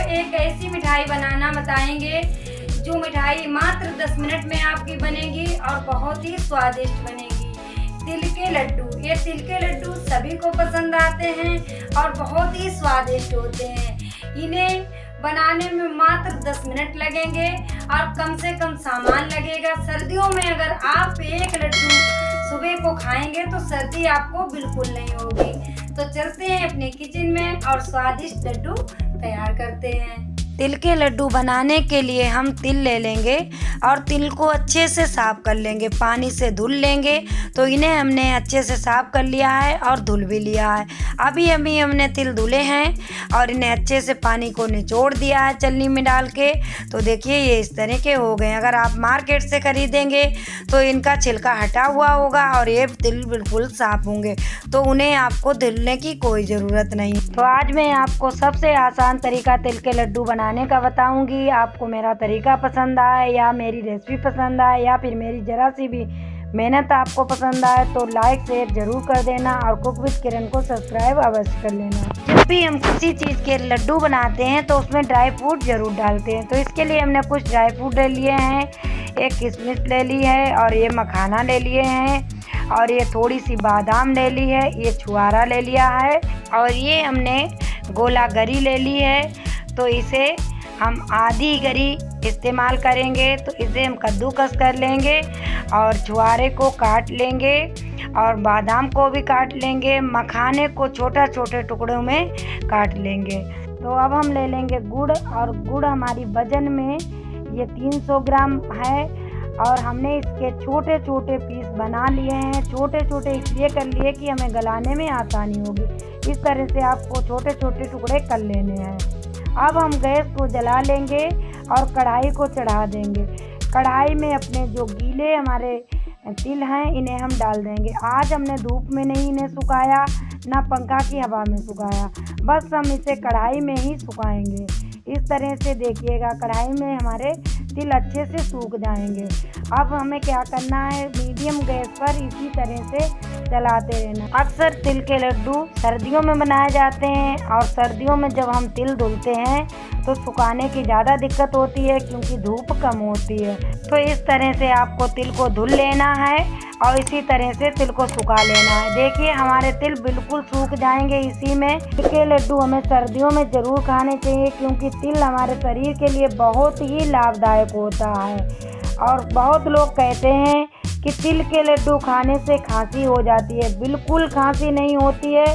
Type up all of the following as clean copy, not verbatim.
एक ऐसी मिठाई बनाना बताएंगे जो मिठाई मात्र 10 मिनट में आपकी बनेगी और बहुत ही स्वादिष्ट बनेगी। तिल के लड्डू। ये तिल के लड्डू सभी को पसंद आते हैं और बहुत ही स्वादिष्ट होते हैं। इन्हें बनाने में मात्र 10 मिनट लगेंगे और कम से कम सामान लगेगा। सर्दियों में अगर आप एक लड्डू सुबह को खाएंगे तो सर्दी आपको बिल्कुल नहीं होगी। तो चलते हैं अपने किचन में और स्वादिष्ट लड्डू तैयार करते हैं। तिल के लड्डू बनाने के लिए हम तिल ले लेंगे और तिल को अच्छे से साफ कर लेंगे, पानी से धुल लेंगे। तो इन्हें हमने अच्छे से साफ कर लिया है और धुल भी लिया है। अभी हमने तिल धुले हैं और इन्हें अच्छे से पानी को निचोड़ दिया है छलनी में डाल के। तो देखिए ये इस तरह के हो गए। अगर आप मार्केट से खरीदेंगे तो इनका छिलका हटा हुआ होगा और ये तिल बिल्कुल साफ होंगे, तो उन्हें आपको धुलने की कोई ज़रूरत नहीं। तो आज मैं आपको सबसे आसान तरीका तिल के लड्डू बनाने का बताऊंगी। आपको मेरा तरीका पसंद आए या मेरी रेसिपी पसंद आए या फिर मेरी ज़रा सी भी मेहनत आपको पसंद आए तो लाइक शेयर ज़रूर कर देना और कुक विद किरण को सब्सक्राइब अवश्य कर लेना। जब भी हम किसी चीज़ के लड्डू बनाते हैं तो उसमें ड्राई फ्रूट ज़रूर डालते हैं। तो इसके लिए हमने कुछ ड्राई फ्रूट ले लिए हैं, एक किशमिश ले ली है और ये मखाना ले लिए हैं और ये थोड़ी सी बादाम ले ली है, ये छुआरा ले लिया है और ये हमने गोला गरी ले ली है। तो इसे हम आधी गरी इस्तेमाल करेंगे। तो इसे हम कद्दूकस कर लेंगे और छुआरे को काट लेंगे और बादाम को भी काट लेंगे, मखाने को छोटा छोटे टुकड़ों में काट लेंगे। तो अब हम ले लेंगे गुड़ और गुड़ हमारी वजन में ये 300 ग्राम है और हमने इसके छोटे छोटे पीस बना लिए हैं। छोटे छोटे इसलिए कर लिए कि हमें गलाने में आसानी होगी। इस तरह से आपको छोटे छोटे टुकड़े कर लेने हैं। अब हम गैस को जला लेंगे और कढ़ाई को चढ़ा देंगे। कढ़ाई में अपने जो गीले हमारे तिल हैं इन्हें हम डाल देंगे। आज हमने धूप में नहीं इन्हें सुखाया, ना पंखा की हवा में सुखाया, बस हम इसे कढ़ाई में ही सुखाएंगे। इस तरह से देखिएगा कढ़ाई में हमारे तिल अच्छे से सूख जाएंगे। अब हमें क्या करना है, मीडियम गैस पर इसी तरह से चलाते रहना। अक्सर तिल के लड्डू सर्दियों में बनाए जाते हैं और सर्दियों में जब हम तिल धुलते हैं तो सुखाने की ज़्यादा दिक्कत होती है क्योंकि धूप कम होती है। तो इस तरह से आपको तिल को धुल लेना है और इसी तरह से तिल को सुखा लेना है। देखिए हमारे तिल बिल्कुल सूख जाएंगे इसी में। तिल के लड्डू हमें सर्दियों में ज़रूर खाने चाहिए क्योंकि तिल हमारे शरीर के लिए बहुत ही लाभदायक होता है। और बहुत लोग कहते हैं कि तिल के लड्डू खाने से खांसी हो जाती है। बिल्कुल खांसी नहीं होती है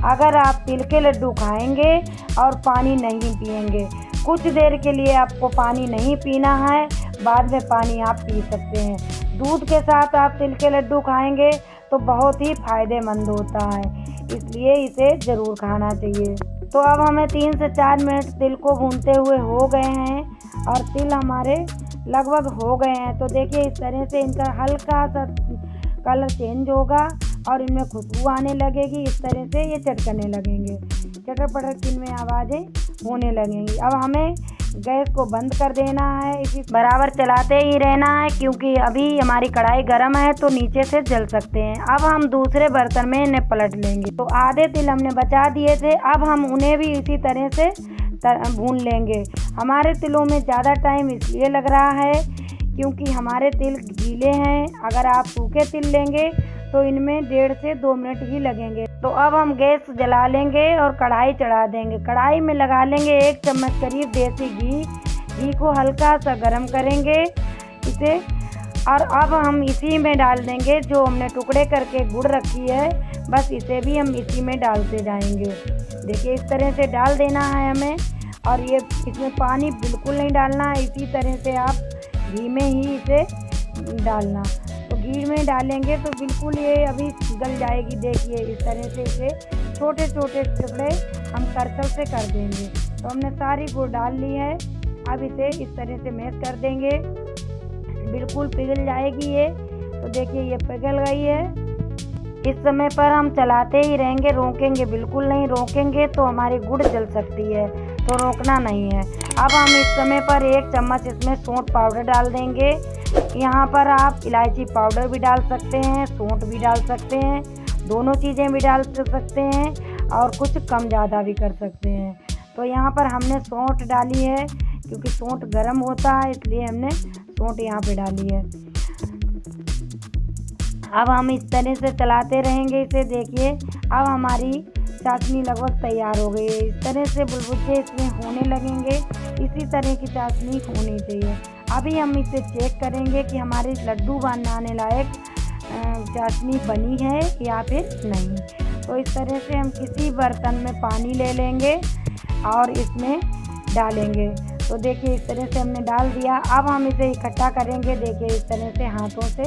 अगर आप तिल के लड्डू खाएंगे और पानी नहीं पिएंगे। कुछ देर के लिए आपको पानी नहीं पीना है, बाद में पानी आप पी सकते हैं। दूध के साथ आप तिल के लड्डू खाएंगे तो बहुत ही फायदेमंद होता है, इसलिए इसे ज़रूर खाना चाहिए। तो अब हमें 3 से 4 मिनट तिल को भूनते हुए हो गए हैं और तिल हमारे लगभग हो गए हैं। तो देखिए इस तरह से इनका हल्का सा कलर चेंज होगा और इनमें खुशबू आने लगेगी। इस तरह से ये चटकने लगेंगे, चटर पटर की इनमें आवाज़ें होने लगेंगी। अब हमें गैस को बंद कर देना है, इसी बराबर चलाते ही रहना है क्योंकि अभी हमारी कढ़ाई गर्म है तो नीचे से जल सकते हैं। अब हम दूसरे बर्तन में इन्हें पलट लेंगे। तो आधे तिल हमने बचा दिए थे, अब हम उन्हें भी इसी तरह से भून लेंगे। हमारे तिलों में ज़्यादा टाइम इसलिए लग रहा है क्योंकि हमारे तिल गीले हैं। अगर आप सूखे तिल लेंगे तो इनमें 1.5 से 2 मिनट ही लगेंगे। तो अब हम गैस जला लेंगे और कढ़ाई चढ़ा देंगे। कढ़ाई में लगा लेंगे 1 चम्मच करीब देसी घी। घी को हल्का सा गर्म करेंगे इसे और अब हम इसी में डाल देंगे जो हमने टुकड़े करके गुड़ रखी है, बस इसे भी हम इसी में डालते जाएंगे। देखिए इस तरह से डाल देना है हमें और ये इसमें पानी बिल्कुल नहीं डालना है। इसी तरह से आप घी में ही इसे डालना। तो घी में डालेंगे तो बिल्कुल ये अभी गल जाएगी। देखिए इस तरह से इसे छोटे छोटे टुकड़े हम करछल से कर देंगे। तो हमने सारी गुड़ डाल ली है, अब इसे इस तरह से मैश कर देंगे। बिल्कुल पिघल जाएगी ये। तो देखिए ये पिघल गई है। इस समय पर हम चलाते ही रहेंगे, रोकेंगे बिल्कुल नहीं। रोकेंगे तो हमारी गुड़ जल सकती है, तो रोकना नहीं है। अब हम इस समय पर 1 चम्मच इसमें सौंठ पाउडर डाल देंगे। यहाँ पर आप इलायची पाउडर भी डाल सकते हैं, सौंठ भी डाल सकते हैं, दोनों चीज़ें भी डाल सकते हैं और कुछ कम ज़्यादा भी कर सकते हैं। तो यहाँ पर हमने सौंठ डाली है, क्योंकि सौंठ गर्म होता है इसलिए हमने सौंठ यहाँ पे डाली है। अब हम इस तरह से चलाते रहेंगे इसे। देखिए अब हमारी चाशनी लगभग तैयार हो गई है। इस तरह से बुलबुले इसमें होने लगेंगे, इसी तरह की चाशनी होनी चाहिए। अभी हम इसे चेक करेंगे कि हमारे लड्डू बनाने लायक चाशनी बनी है या फिर नहीं। तो इस तरह से हम किसी बर्तन में पानी ले लेंगे और इसमें डालेंगे। तो देखिए इस तरह से हमने डाल दिया। अब हम इसे इकट्ठा करेंगे। देखिए इस तरह से हाथों से,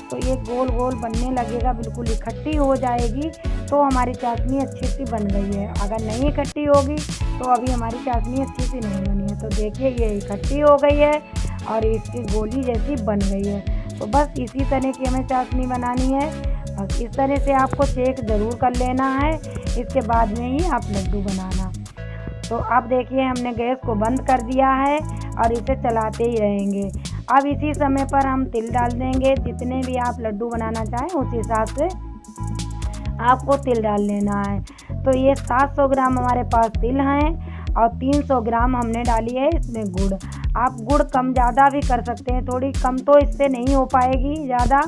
तो ये गोल गोल बनने लगेगा, बिल्कुल इकट्ठी हो जाएगी तो हमारी चाशनी अच्छी सी बन गई है। अगर नहीं इकट्ठी होगी तो अभी हमारी चाशनी अच्छी सी नहीं बनी है। तो देखिए ये इकट्ठी हो गई है और इसकी गोली जैसी बन गई है। तो बस इसी तरह की हमें चाशनी बनानी है। बस इस तरह से आपको चेक ज़रूर कर लेना है, इसके बाद में ही आप लड्डू बनाना। तो अब देखिए हमने गैस को बंद कर दिया है और इसे चलाते ही रहेंगे। अब इसी समय पर हम तिल डाल देंगे। जितने भी आप लड्डू बनाना चाहें उस हिसाब से आपको तिल डाल लेना है। तो ये 700 ग्राम हमारे पास तिल हैं और 300 ग्राम हमने डाली है इसमें गुड़। आप गुड़ कम ज़्यादा भी कर सकते हैं, थोड़ी कम तो इससे नहीं हो पाएगी ज़्यादा,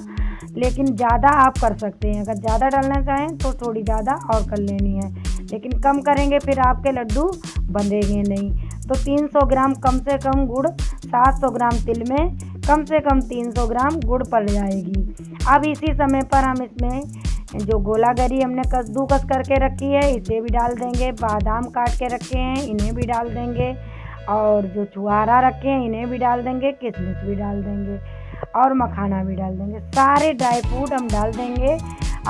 लेकिन ज़्यादा आप कर सकते हैं। अगर ज़्यादा डालना चाहें तो थोड़ी ज़्यादा और कर लेनी है, लेकिन कम करेंगे फिर आपके लड्डू बंधेंगे नहीं। तो 300 ग्राम कम से कम गुड़, 700 ग्राम तिल में कम से कम 300 ग्राम गुड़ पड़ जाएगी। अब इसी समय पर हम इसमें जो गोलागरी हमने कद्दूकस करके रखी है इसे भी डाल देंगे। बादाम काट के रखे हैं इन्हें भी डाल देंगे, और जो छुहारा रखे हैं इन्हें भी डाल देंगे, किशमिश भी डाल देंगे और मखाना भी डाल देंगे। सारे ड्राई फ्रूट हम डाल देंगे।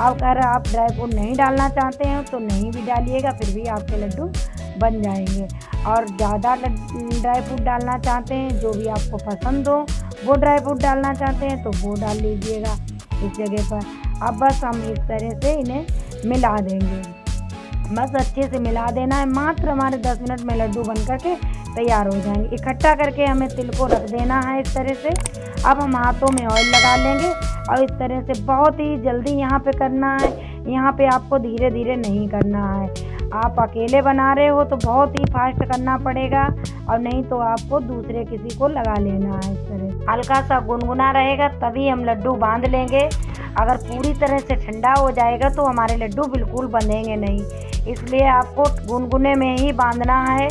अगर आप ड्राई फ्रूट नहीं डालना चाहते हैं तो नहीं भी डालिएगा, फिर भी आपके लड्डू बन जाएंगे। और ज़्यादा ड्राई फ्रूट डालना चाहते हैं, जो भी आपको पसंद हो वो ड्राई फ्रूट डालना चाहते हैं तो वो डाल लीजिएगा इस जगह पर। अब बस हम इस तरह से इन्हें मिला देंगे। बस अच्छे से मिला देना है। मात्र हमारे 10 मिनट में लड्डू बन करके तैयार हो जाएंगे। इकट्ठा करके हमें तिल को रख देना है इस तरह से। अब हम हाथों में ऑयल लगा लेंगे और इस तरह से बहुत ही जल्दी यहाँ पे करना है। यहाँ पे आपको धीरे धीरे नहीं करना है। आप अकेले बना रहे हो तो बहुत ही फास्ट करना पड़ेगा, और नहीं तो आपको दूसरे किसी को लगा लेना है। इस तरह हल्का सा गुनगुना रहेगा तभी हम लड्डू बांध लेंगे। अगर पूरी तरह से ठंडा हो जाएगा तो हमारे लड्डू बिल्कुल बंधेंगे नहीं, इसलिए आपको गुनगुने में ही बांधना है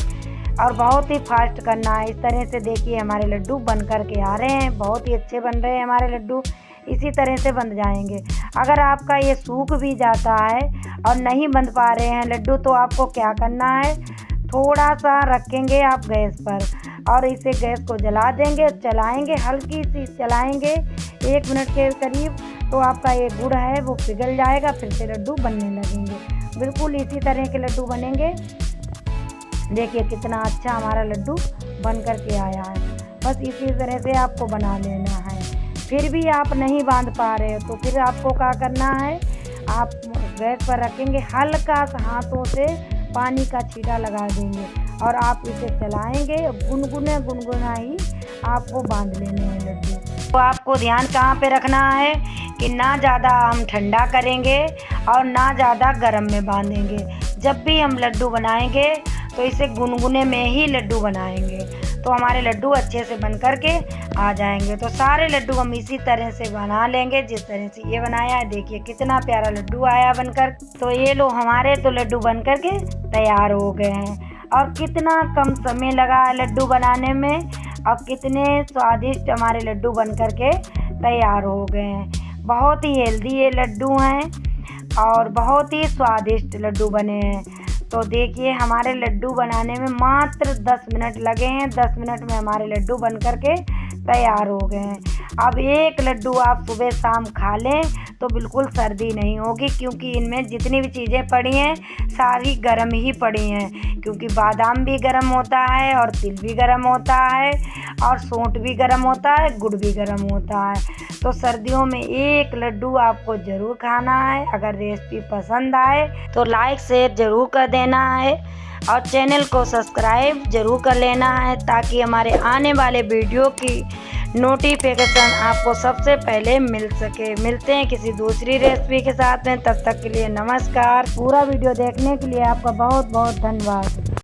और बहुत ही फास्ट करना है। इस तरह से देखिए हमारे लड्डू बन कर के आ रहे हैं, बहुत ही अच्छे बन रहे हैं हमारे लड्डू। इसी तरह से बंध जाएंगे। अगर आपका ये सूख भी जाता है और नहीं बंध पा रहे हैं लड्डू तो आपको क्या करना है, थोड़ा सा रखेंगे आप गैस पर और इसे गैस को जला देंगे, चलाएंगे, हल्की सी चलाएंगे 1 मिनट के करीब, तो आपका ये गुड़ है वो पिघल जाएगा, फिर से लड्डू बनने लगेंगे। बिल्कुल इसी तरह के लड्डू बनेंगे। देखिए कितना अच्छा हमारा लड्डू बन कर के आया है। बस इसी तरह से आपको बना लेना है। फिर भी आप नहीं बांध पा रहे तो फिर आपको क्या करना है, आप गैस पर रखेंगे, हल्का सा हाथों से पानी का छींटा लगा देंगे और आप इसे चलाएंगे। गुनगुना ही आपको बांध लेने हैं लड्डू। तो आपको ध्यान कहाँ पे रखना है कि ना ज़्यादा हम ठंडा करेंगे और ना ज़्यादा गर्म में बांधेंगे। जब भी हम लड्डू बनाएंगे तो इसे गुनगुने में ही लड्डू बनाएंगे, तो हमारे लड्डू अच्छे से बन कर के आ जाएंगे। तो सारे लड्डू हम इसी तरह से बना लेंगे जिस तरह से ये बनाया है। देखिए कितना प्यारा लड्डू आया बनकर। तो ये लो हमारे तो लड्डू बन कर के तैयार हो गए हैं, और कितना कम समय लगा है लड्डू बनाने में, और कितने स्वादिष्ट हमारे लड्डू बन कर के तैयार हो गए हैं। बहुत ही हेल्दी ये लड्डू हैं और बहुत ही स्वादिष्ट लड्डू बने हैं। तो देखिए हमारे लड्डू बनाने में मात्र 10 मिनट लगे हैं। 10 मिनट में हमारे लड्डू बन कर के तैयार हो गए हैं। अब एक लड्डू आप सुबह शाम खा लें तो बिल्कुल सर्दी नहीं होगी, क्योंकि इनमें जितनी भी चीज़ें पड़ी हैं सारी गर्म ही पड़ी हैं, क्योंकि बादाम भी गर्म होता है और तिल भी गर्म होता है और सौंठ भी गर्म होता है, गुड़ भी गर्म होता है। तो सर्दियों में एक लड्डू आपको ज़रूर खाना है। अगर रेसिपी पसंद आए तो लाइक शेयर ज़रूर कर देना है और चैनल को सब्सक्राइब ज़रूर कर लेना है, ताकि हमारे आने वाले वीडियो की नोटिफिकेशन आपको सबसे पहले मिल सके। मिलते हैं किसी दूसरी रेसिपी के साथ में, तब तक के लिए नमस्कार। पूरा वीडियो देखने के लिए आपका बहुत बहुत धन्यवाद।